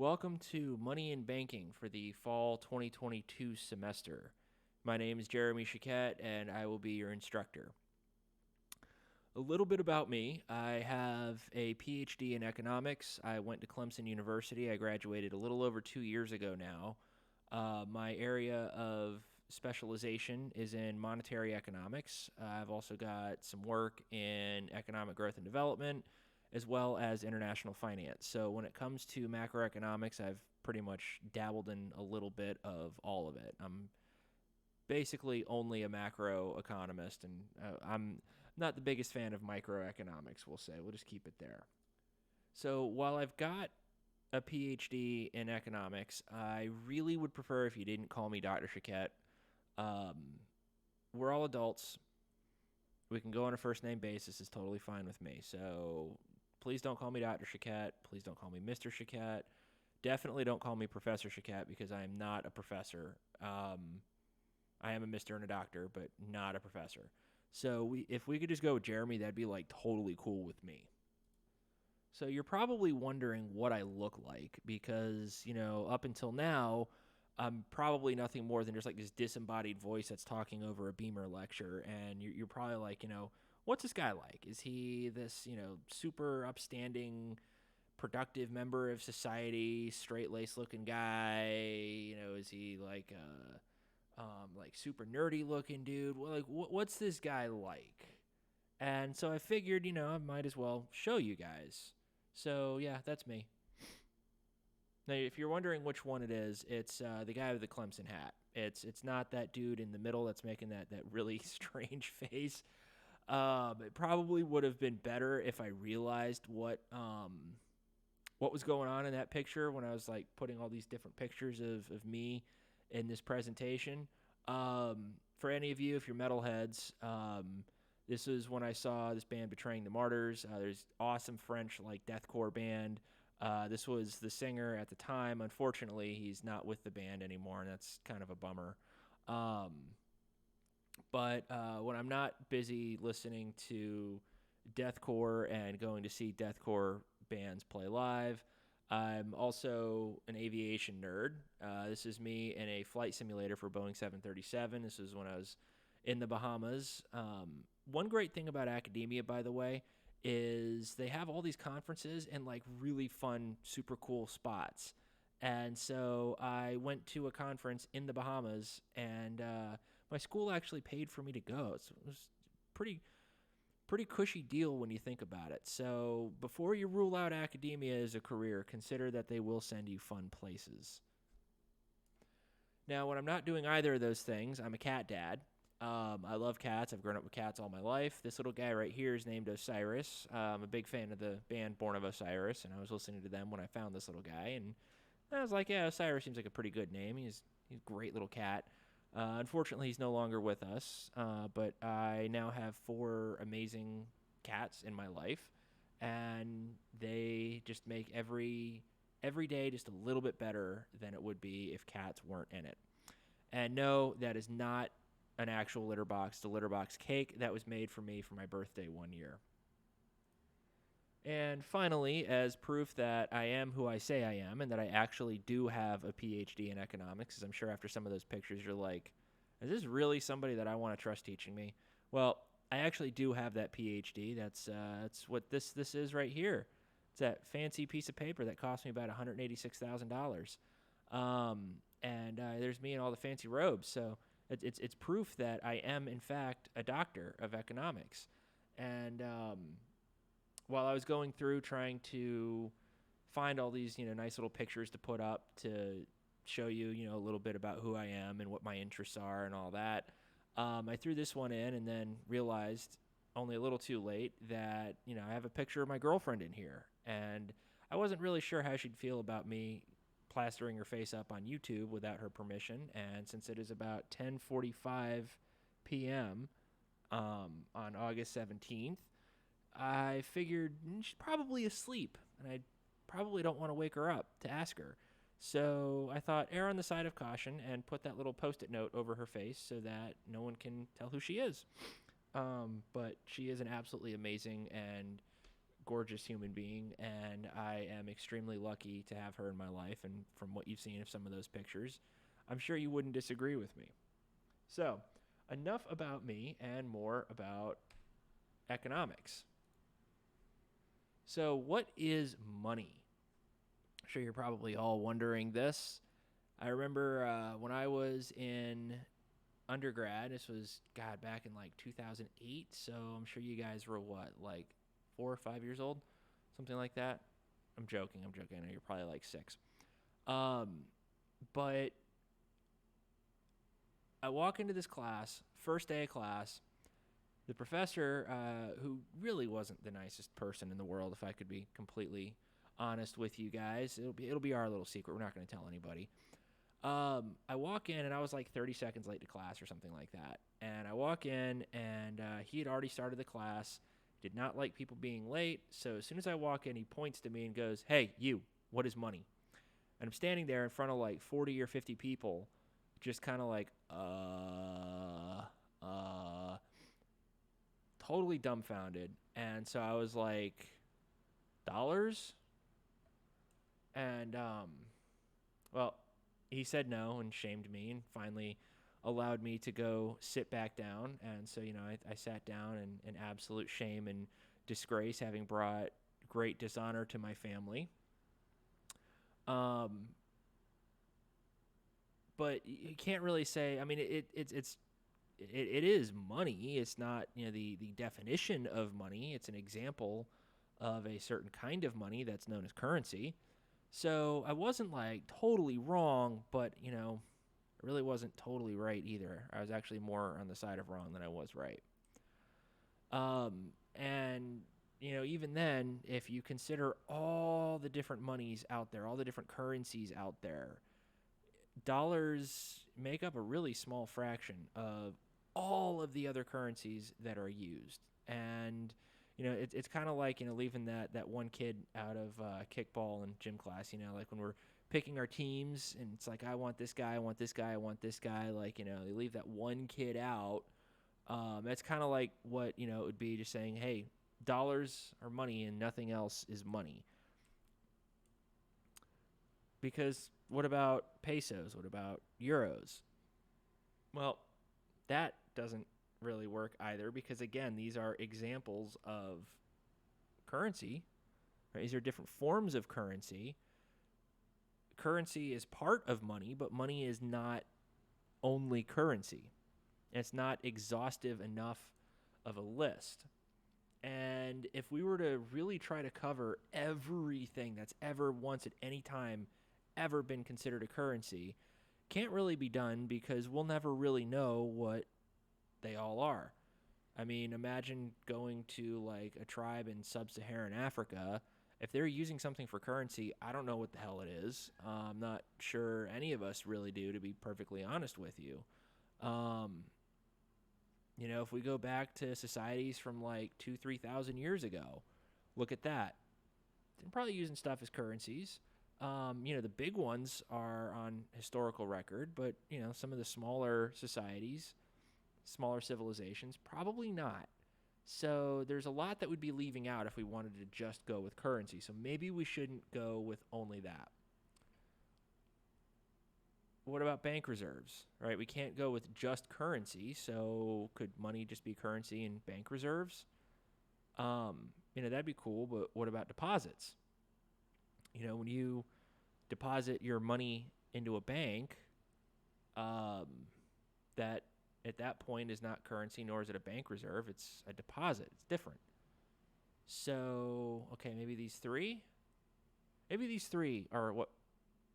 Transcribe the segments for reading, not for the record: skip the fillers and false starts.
Welcome to Money in Banking for the fall 2022 semester. My name is Jeremy Chiquette, and I will be your instructor. A little bit about me. I have a PhD in economics. I went to Clemson University. I graduated a little over 2 years ago now. My area of specialization is in monetary economics. I've also got some work in economic growth and development, as well as international finance. So when it comes to macroeconomics, I've pretty much dabbled in a little bit of all of it. I'm basically only a macro economist, and I'm not the biggest fan of microeconomics, we'll say. We'll just keep it there. So while I've got a PhD in economics, I really would prefer if you didn't call me Dr. Chiquette. We're all adults. We can go on a first name basis. It's totally fine with me. So please don't call me Dr. Chiquette. Please don't call me Mr. Chiquette. Definitely don't call me Professor Chiquette because I am not a professor. I am a Mr. and a doctor, but not a professor. So if we could just go with Jeremy, that'd be like totally cool with me. So you're probably wondering what I look like because, up until now, I'm probably nothing more than just like this disembodied voice that's talking over a Beamer lecture. And you're probably like, what's this guy like? Is he this, super upstanding, productive member of society, straight-laced looking guy? Is he like like super nerdy looking dude? Well, like, what's this guy like? And so I figured, I might as well show you guys. So yeah, that's me. Now, if you're wondering which one it is, it's the guy with the Clemson hat. It's not that dude in the middle that's making that really strange face. It probably would have been better if I realized what was going on in that picture when I was like putting all these different pictures of me in this presentation. For any of you, if you're metalheads, this is when I saw this band Betraying the Martyrs. There's awesome French like deathcore band. This was the singer at the time. Unfortunately, he's not with the band anymore, and that's kind of a bummer. But when I'm not busy listening to deathcore and going to see deathcore bands play live, I'm also an aviation nerd. This is me in a flight simulator for Boeing 737. This is when I was in the Bahamas. One great thing about academia, by the way, is they have all these conferences in like really fun, super cool spots. And so I went to a conference in the Bahamas, and my school actually paid for me to go. So it was pretty cushy deal when you think about it. So before you rule out academia as a career, consider that they will send you fun places. Now, when I'm not doing either of those things, I'm a cat dad. I love cats. I've grown up with cats all my life. This little guy right here is named Osiris. I'm a big fan of the band Born of Osiris, and I was listening to them when I found this little guy, and I was like, yeah, Osiris seems like a pretty good name. He's a great little cat. Unfortunately, he's no longer with us, but I now have 4 amazing cats in my life, and they just make every day just a little bit better than it would be if cats weren't in it. And no, that is not an actual litter box. The litter box cake that was made for me for my birthday one year. And finally, as proof that I am who I say I am and that I actually do have a PhD in economics, because I'm sure after some of those pictures you're like, is this really somebody that I want to trust teaching me? Well, I actually do have that PhD. That's what this is right here. It's that fancy piece of paper that cost me about $186,000. And there's me in all the fancy robes. So it's proof that I am, in fact, a doctor of economics. And while I was going through trying to find all these, nice little pictures to put up to show you, a little bit about who I am and what my interests are and all that, I threw this one in and then realized only a little too late that, I have a picture of my girlfriend in here. And I wasn't really sure how she'd feel about me plastering her face up on YouTube without her permission. And since it is about 10:45 p.m. On August 17th, I figured she's probably asleep, and I probably don't want to wake her up to ask her. So I thought, err on the side of caution and put that little Post-it note over her face so that no one can tell who she is. But she is an absolutely amazing and gorgeous human being, and I am extremely lucky to have her in my life. And from what you've seen of some of those pictures, I'm sure you wouldn't disagree with me. So, enough about me and more about economics. So, what is money? I'm sure you're probably all wondering this. I remember when I was in undergrad, this was, God, back in like 2008. So, I'm sure you guys were what, like 4 or 5 years old? Something like that. I'm joking. I know you're probably like 6. But I walk into this class, first day of class. The professor, who really wasn't the nicest person in the world, if I could be completely honest with you guys, it'll be our little secret. We're not going to tell anybody. I walk in and I was like 30 seconds late to class or something like that. And I walk in and he had already started the class. Did not like people being late. So as soon as I walk in, he points to me and goes, "Hey, you, what is money?" And I'm standing there in front of like 40 or 50 people, just kind of like, totally dumbfounded. And so I was like, dollars? And, well, he said no and shamed me and finally allowed me to go sit back down. And so, I sat down in absolute shame and disgrace, having brought great dishonor to my family. But you can't really say, I mean, it is money. It's not, the definition of money. It's an example of a certain kind of money that's known as currency. So I wasn't like totally wrong, but I really wasn't totally right either. I was actually more on the side of wrong than I was right. And even then, if you consider all the different monies out there, all the different currencies out there, dollars make up a really small fraction of all of the other currencies that are used. And it's kind of like leaving that one kid out of kickball and gym class. Like when we're picking our teams, and it's like, I want this guy, I want this guy, I want this guy. Like they leave that one kid out. That's kind of like what it would be just saying, hey, dollars are money and nothing else is money. Because what about pesos? What about euros? Well, that doesn't really work either, because again, these are examples of currency. Right? These are different forms of currency. Currency is part of money, but money is not only currency. It's not exhaustive enough of a list. And if we were to really try to cover everything that's ever once at any time ever been considered a currency, can't really be done, because we'll never really know what they all are. I mean, imagine going to like a tribe in sub-Saharan Africa. If they're using something for currency, I don't know what the hell it is. I'm not sure any of us really do, to be perfectly honest with you. If we go back to societies from like 2,000-3,000 years ago, look at that. They're probably using stuff as currencies. The big ones are on historical record, but, some of the smaller societies, smaller civilizations, probably not. So there's a lot that we'd be leaving out if we wanted to just go with currency. So maybe we shouldn't go with only that. What about bank reserves, right? We can't go with just currency. So could money just be currency and bank reserves? That'd be cool, but what about deposits? When you deposit your money into a bank, that at that point is not currency, nor is it a bank reserve. It's a deposit. It's different. So, okay, maybe these three? Maybe these three are what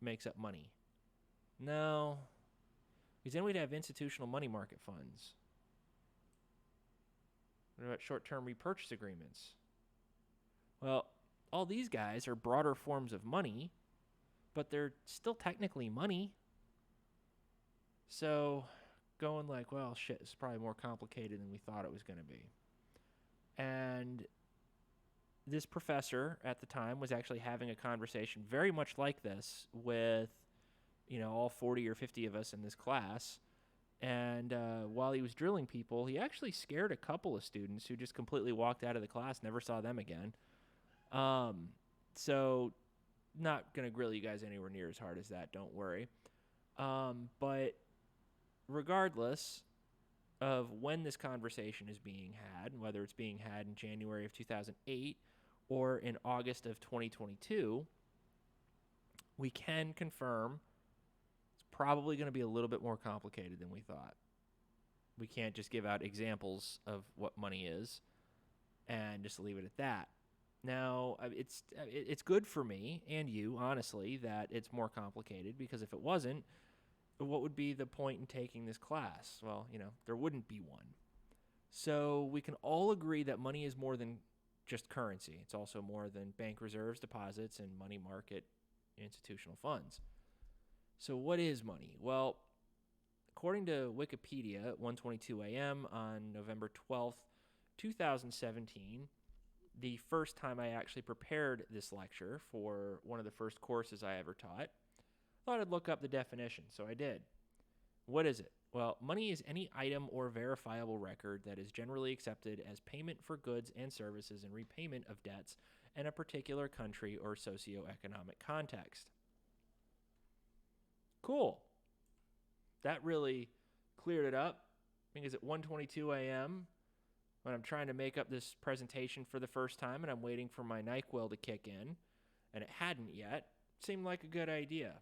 makes up money. No, because then we'd have institutional money market funds. What about short-term repurchase agreements? Well, all these guys are broader forms of money, but they're still technically money. So going like, well, shit, it's probably more complicated than we thought it was going to be. And this professor at the time was actually having a conversation very much like this with, all 40 or 50 of us in this class. And while he was drilling people, he actually scared a couple of students who just completely walked out of the class, never saw them again. Um, so not gonna grill you guys anywhere near as hard as that. Don't worry. But regardless of when this conversation is being had, whether it's being had in January of 2008 or in August of 2022, we can confirm it's probably going to be a little bit more complicated than we thought. We can't just give out examples of what money is and just leave it at that. Now, it's good for me and you, honestly, that it's more complicated, because if it wasn't, what would be the point in taking this class? Well, there wouldn't be one. So we can all agree that money is more than just currency. It's also more than bank reserves, deposits, and money market institutional funds. So what is money? Well, according to Wikipedia at 1:22 a.m. on November 12th, 2017, the first time I actually prepared this lecture for one of the first courses I ever taught, I thought I'd look up the definition, so I did. What is it? Well, money is any item or verifiable record that is generally accepted as payment for goods and services and repayment of debts in a particular country or socioeconomic context. Cool. That really cleared it up, because at 1:22 a.m., when I'm trying to make up this presentation for the first time and I'm waiting for my NyQuil to kick in, and it hadn't yet, seemed like a good idea.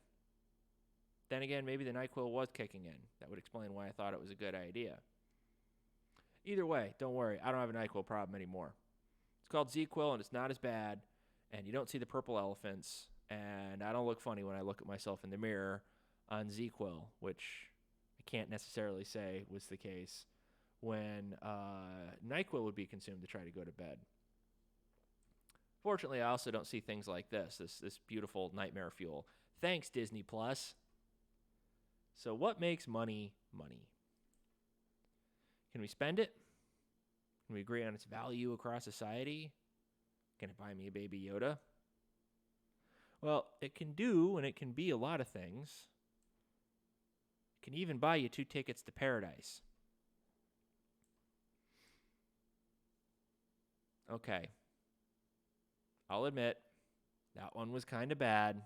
Then again, maybe the NyQuil was kicking in. That would explain why I thought it was a good idea. Either way, don't worry. I don't have a NyQuil problem anymore. It's called ZQuil, and it's not as bad, and you don't see the purple elephants, and I don't look funny when I look at myself in the mirror on ZQuil, which I can't necessarily say was the case when NyQuil would be consumed to try to go to bed. Fortunately, I also don't see things like this beautiful nightmare fuel. Thanks, Disney Plus. So what makes money money? Can we spend it? Can we agree on its value across society? Can it buy me a baby Yoda? Well, it can do, and it can be a lot of things. It can even buy you 2 tickets to paradise. Okay. I'll admit, that one was kind of bad,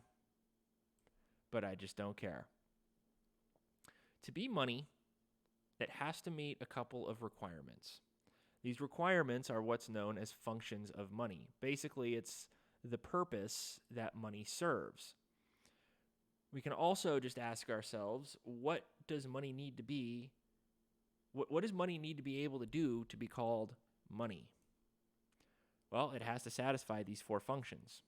but I just don't care. To be money, it has to meet a couple of requirements. These requirements are what's known as functions of money. Basically, it's the purpose that money serves. We can also just ask ourselves, what does money need to be? What does money need to be able to do to be called money? Well, it has to satisfy these 4 functions.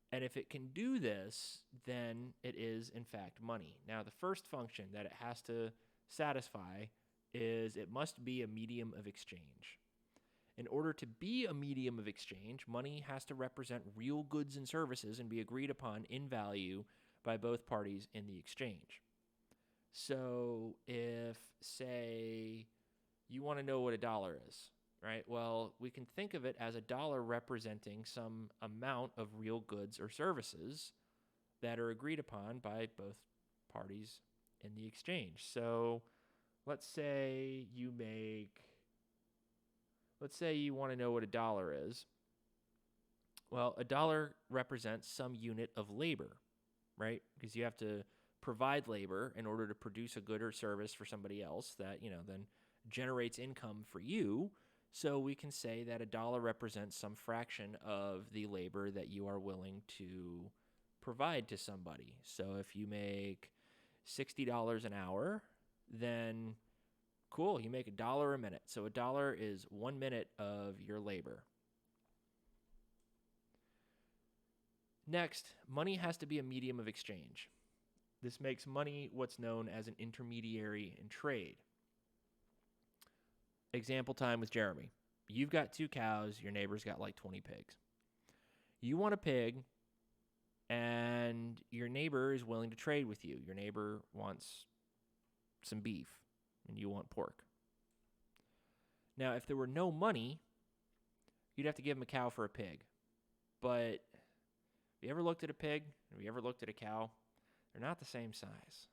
And if it can do this, then it is, in fact, money. Now, the first function that it has to satisfy is it must be a medium of exchange. In order to be a medium of exchange, money has to represent real goods and services and be agreed upon in value by both parties in the exchange. So if, say, you want to know what a dollar is, right? Well, we can think of it as a dollar representing some amount of real goods or services that are agreed upon by both parties in the exchange. So let's say you want to know what a dollar is. Well, a dollar represents some unit of labor, right? Because you have to provide labor in order to produce a good or service for somebody else that, then generates income for you. So we can say that a dollar represents some fraction of the labor that you are willing to provide to somebody. So if you make $60 an hour, then cool, you make $1 a minute. So a dollar is 1 minute of your labor. Next, money has to be a medium of exchange. This makes money what's known as an intermediary in trade. Example time with Jeremy. You've got 2 cows, your neighbor's got like 20 pigs. You want a pig, and your neighbor is willing to trade with you. Your neighbor wants some beef, and you want pork. Now, if there were no money, you'd have to give him a cow for a pig. But have you ever looked at a pig? Have you ever looked at a cow? They're not the same size.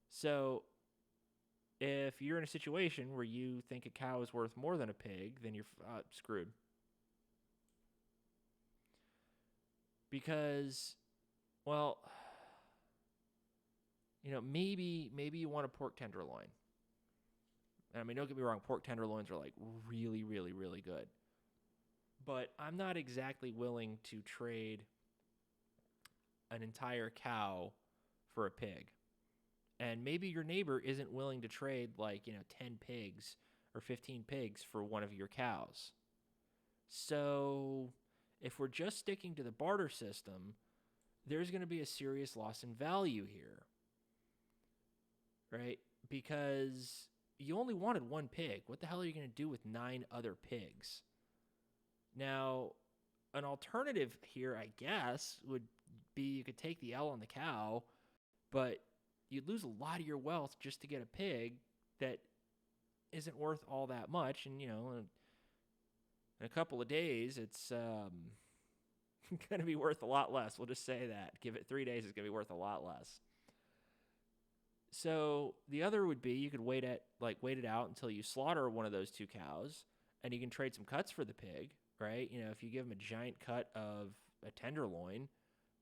So if you're in a situation where you think a cow is worth more than a pig, then you're screwed. Because, well, maybe you want a pork tenderloin. And I mean, don't get me wrong, pork tenderloins are like really, really, really good. But I'm not exactly willing to trade an entire cow for a pig. And maybe your neighbor isn't willing to trade 10 pigs or 15 pigs for one of your cows. So if we're just sticking to the barter system, there's going to be a serious loss in value here, right? Because you only wanted one pig. What the hell are you going to do with 9 other pigs? Now, an alternative here, I guess, would be you could take the L on the cow, but you'd lose a lot of your wealth just to get a pig that isn't worth all that much. And, in a couple of days, it's going to be worth a lot less. We'll just say that. Give it 3 days, it's going to be worth a lot less. So the other would be you could wait it out until you slaughter one of those 2 cows, and you can trade some cuts for the pig, right? If you give them a giant cut of a tenderloin,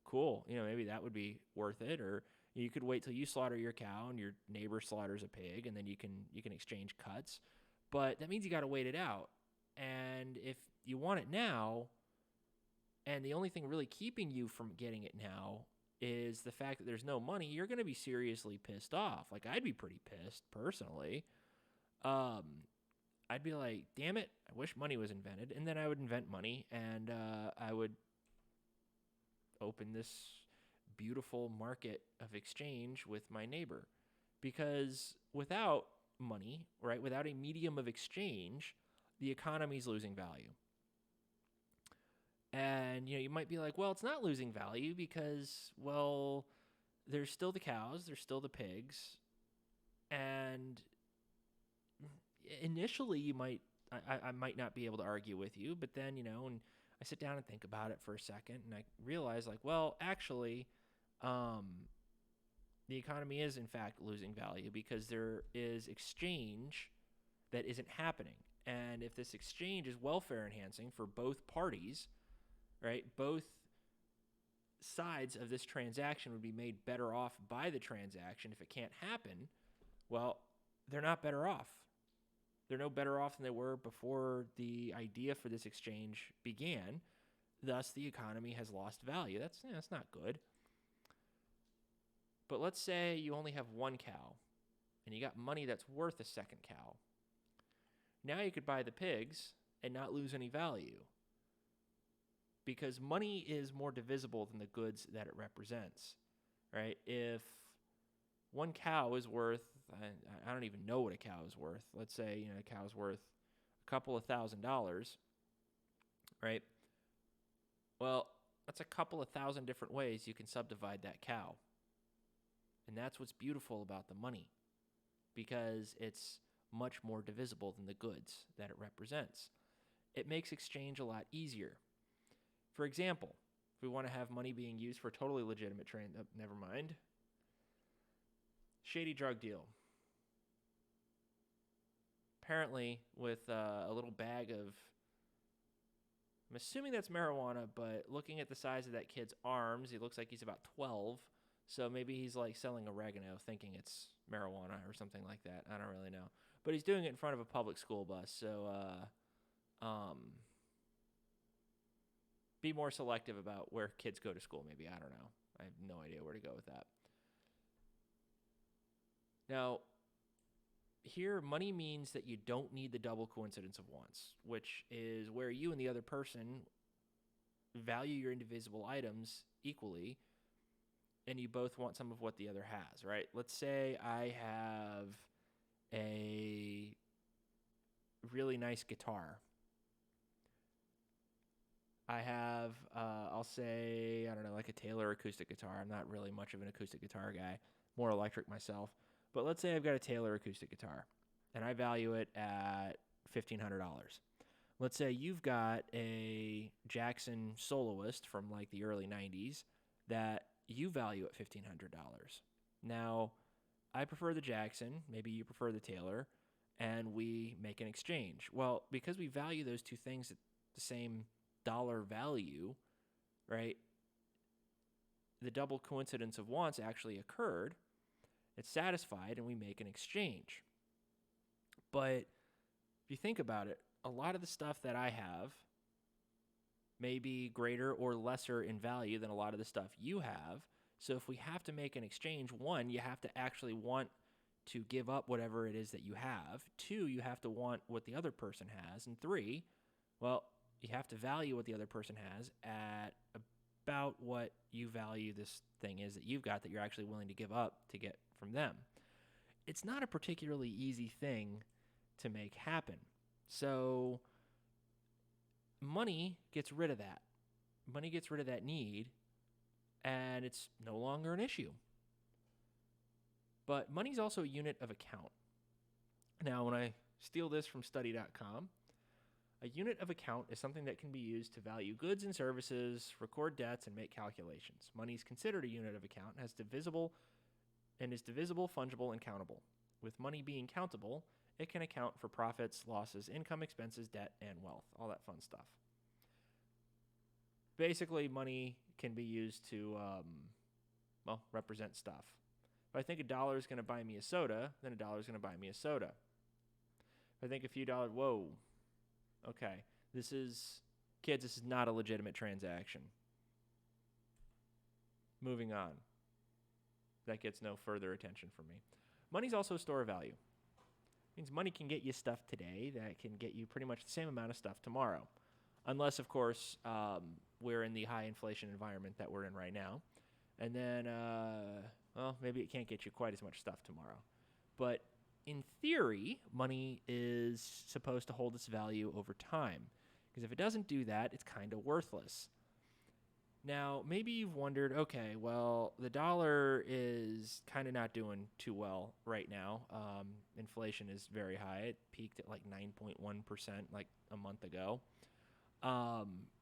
cool. Maybe that would be worth it. Or you could wait till you slaughter your cow and your neighbor slaughters a pig, and then you can exchange cuts. But that means you got to wait it out. And if you want it now, and the only thing really keeping you from getting it now is the fact that there's no money, you're going to be seriously pissed off. Like, I'd be pretty pissed, personally. I'd be like, damn it, I wish money was invented. And then I would invent money, and I would open this beautiful market of exchange with my neighbor. Because without money, right, without a medium of exchange, the economy's losing value. And, you might be like, well, it's not losing value because, well, there's still the cows, there's still the pigs. And initially I might not be able to argue with you, but then, and I sit down and think about it for a second, and I realize, well, actually, the economy is, in fact, losing value because there is exchange that isn't happening. And if this exchange is welfare enhancing for both parties, right, both sides of this transaction would be made better off by the transaction. If it can't happen, well, they're not better off. They're no better off than they were before the idea for this exchange began. Thus, the economy has lost value. That's not good. But let's say you only have one cow, and you got money that's worth a second cow. Now you could buy the pigs and not lose any value, because money is more divisible than the goods that it represents, right? If one cow is worth, I don't even know what a cow is worth. Let's say, a cow's worth a couple of $1,000s, right? Well, that's a couple of thousand different ways you can subdivide that cow. And that's what's beautiful about the money, because it's much more divisible than the goods that it represents. It makes exchange a lot easier. For example, if we want to have money being used for a totally legitimate never mind. Shady drug deal. Apparently, with a little bag of, I'm assuming that's marijuana, but looking at the size of that kid's arms, he looks like he's about 12. So maybe he's selling oregano, thinking it's marijuana or something like that. I don't really know. But he's doing it in front of a public school bus. So be more selective about where kids go to school, maybe. I don't know. I have no idea where to go with that. Now, here, money means that you don't need the double coincidence of wants, which is where you and the other person value your indivisible items equally, and you both want some of what the other has, right? Let's say I have a really nice guitar. I have, I'll say, I don't know, like a Taylor acoustic guitar. I'm not really much of an acoustic guitar guy, more electric myself. But let's say I've got a Taylor acoustic guitar, and I value it at $1,500. Let's say you've got a Jackson Soloist from the early 90s that you value at $1,500. Now, I prefer the Jackson, maybe you prefer the Taylor, and we make an exchange. Well, because we value those two things at the same dollar value, right, the double coincidence of wants actually occurred. It's satisfied, and we make an exchange. But if you think about it, a lot of the stuff that I have may be greater or lesser in value than a lot of the stuff you have. So if we have to make an exchange, one, you have to actually want to give up whatever it is that you have. Two, you have to want what the other person has. And three, well, you have to value what the other person has at about what you value this thing is that you've got that you're actually willing to give up to get from them. It's not a particularly easy thing to make happen. So money gets rid of that. Money gets rid of that need, and it's no longer an issue. But money's also a unit of account. Now, when I steal this from study.com, a unit of account is something that can be used to value goods and services, record debts, and make calculations. Money is considered a unit of account and is divisible, fungible, and countable. With money being countable, it can account for profits, losses, income, expenses, debt, and wealth, all that fun stuff. Basically, money can be used to, represent stuff. If I think $1 is going to buy me a soda, then $1 is going to buy me a soda. If I think a few dollars, whoa, okay, this is not a legitimate transaction. Moving on. That gets no further attention from me. Money's also a store of value. It means money can get you stuff today that can get you pretty much the same amount of stuff tomorrow. Unless, of course, we're in the high inflation environment that we're in right now. And then, maybe it can't get you quite as much stuff tomorrow. But in theory, money is supposed to hold its value over time. Because if it doesn't do that, it's kind of worthless. Now, maybe you've wondered, okay, well, the dollar is kind of not doing too well right now. Inflation is very high. It peaked at like 9.1% like a month ago.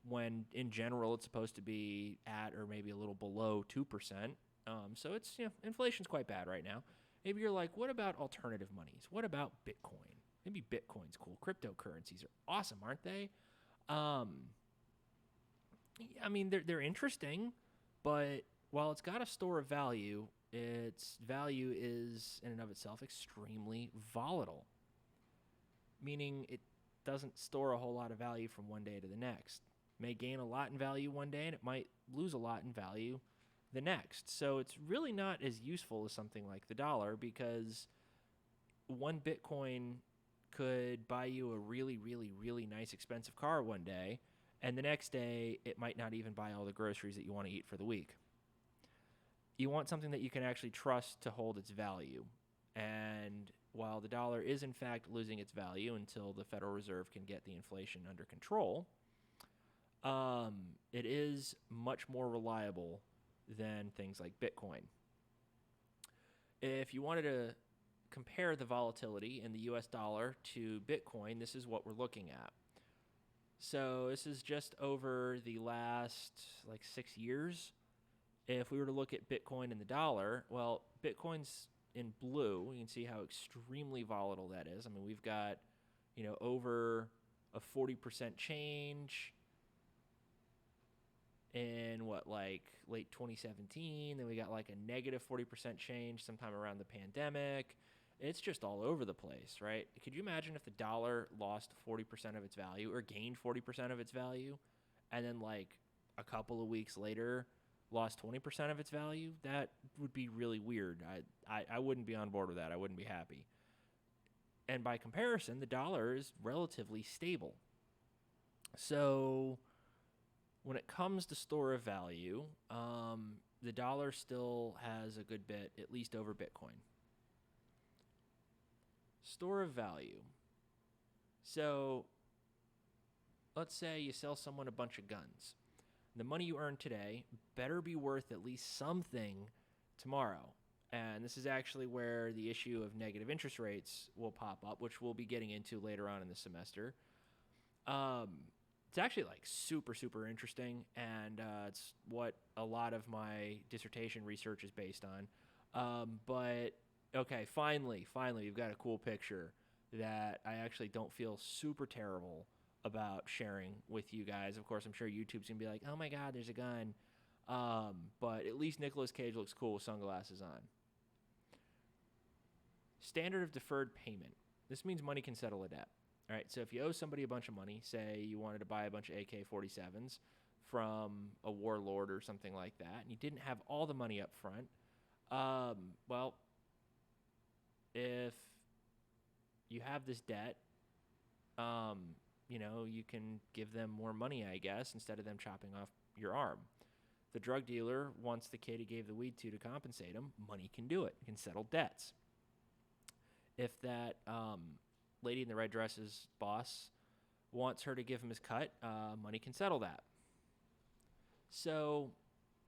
When in general it's supposed to be at or maybe a little below 2%. So it's, inflation's quite bad right now. Maybe you're like, what about alternative monies? What about Bitcoin? Maybe Bitcoin's cool. Cryptocurrencies are awesome, aren't they? I mean, they're interesting, but while it's got a store of value, its value is in and of itself extremely volatile, meaning it doesn't store a whole lot of value from one day to the next. It may gain a lot in value one day, and it might lose a lot in value the next. So it's really not as useful as something like the dollar, because one Bitcoin could buy you a really, really, really nice expensive car one day, and the next day it might not even buy all the groceries that you want to eat for the week. You want something that you can actually trust to hold its value. And while the dollar is in fact losing its value until the Federal Reserve can get the inflation under control, it is much more reliable than things like Bitcoin. If you wanted to compare the volatility in the US dollar to Bitcoin, this is what we're looking at. So this is just over the last 6 years. If we were to look at Bitcoin and the dollar, well, Bitcoin's in blue. You can see how extremely volatile that is. I mean, we've got, over a 40% change in late 2017. Then we got a negative 40% change sometime around the pandemic. It's just all over the place, right? Could you imagine if the dollar lost 40% of its value or gained 40% of its value, and then a couple of weeks later lost 20% of its value? That would be really weird. I wouldn't be on board with that. I wouldn't be happy. And by comparison, the dollar is relatively stable. So when it comes to store of value, the dollar still has a good bit, at least over Bitcoin. Store of value. So let's say you sell someone a bunch of guns. The money you earn today better be worth at least something tomorrow. And this is actually where the issue of negative interest rates will pop up, which we'll be getting into later on in the semester. It's actually super, super interesting, and it's what a lot of my dissertation research is based on. But okay, finally, we've got a cool picture that I actually don't feel super terrible about sharing with you guys. Of course, I'm sure YouTube's going to be like, oh my God, there's a gun. But at least Nicolas Cage looks cool with sunglasses on. Standard of deferred payment. This means money can settle a debt. All right, so if you owe somebody a bunch of money, say you wanted to buy a bunch of AK-47s from a warlord or something like that, and you didn't have all the money up front, well, if you have this debt, you can give them more money, I guess, instead of them chopping off your arm. The drug dealer wants the kid he gave the weed to compensate him. Money can do it. It can settle debts. If that lady in the red dress's boss wants her to give him his cut, money can settle that. So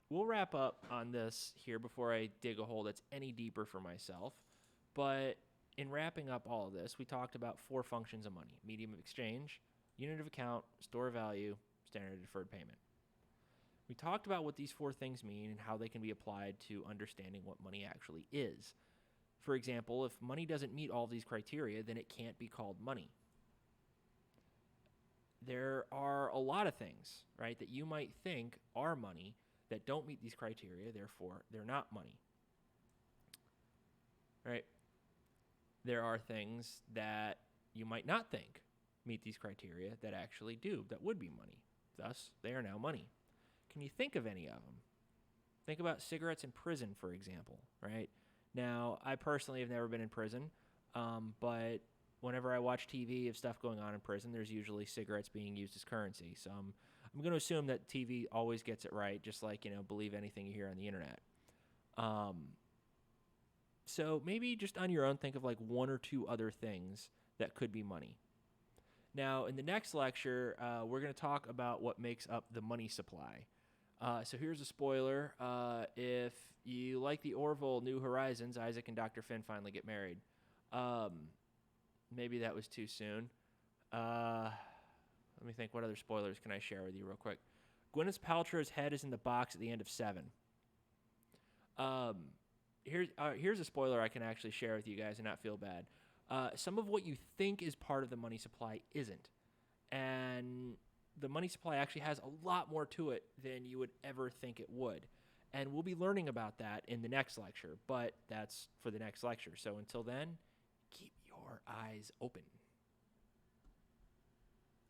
we'll wrap up on this here before I dig a hole that's any deeper for myself. But in wrapping up all of this, we talked about 4 functions of money: medium of exchange, unit of account, store of value, standard of deferred payment. We talked about what these 4 things mean and how they can be applied to understanding what money actually is. For example, if money doesn't meet all these criteria, then it can't be called money. There are a lot of things, right, that you might think are money that don't meet these criteria, therefore they're not money. Right? There are things that you might not think meet these criteria that actually do, that would be money. Thus, they are now money. Can you think of any of them? Think about cigarettes in prison, for example, right? Now, I personally have never been in prison, but whenever I watch TV of stuff going on in prison, there's usually cigarettes being used as currency. So I'm going to assume that TV always gets it right, just like, believe anything you hear on the internet. So maybe just on your own, think of like 1 or 2 other things that could be money. Now, in the next lecture, we're going to talk about what makes up the money supply. So here's a spoiler. If you like the Orville New Horizons, Isaac and Dr. Finn finally get married. Maybe that was too soon. Let me think. What other spoilers can I share with you real quick? Gwyneth Paltrow's head is in the box at the end of 7. Here's a spoiler I can actually share with you guys and not feel bad. Some of what you think is part of the money supply isn't. And the money supply actually has a lot more to it than you would ever think it would. And we'll be learning about that in the next lecture, but that's for the next lecture. So until then, keep your eyes open.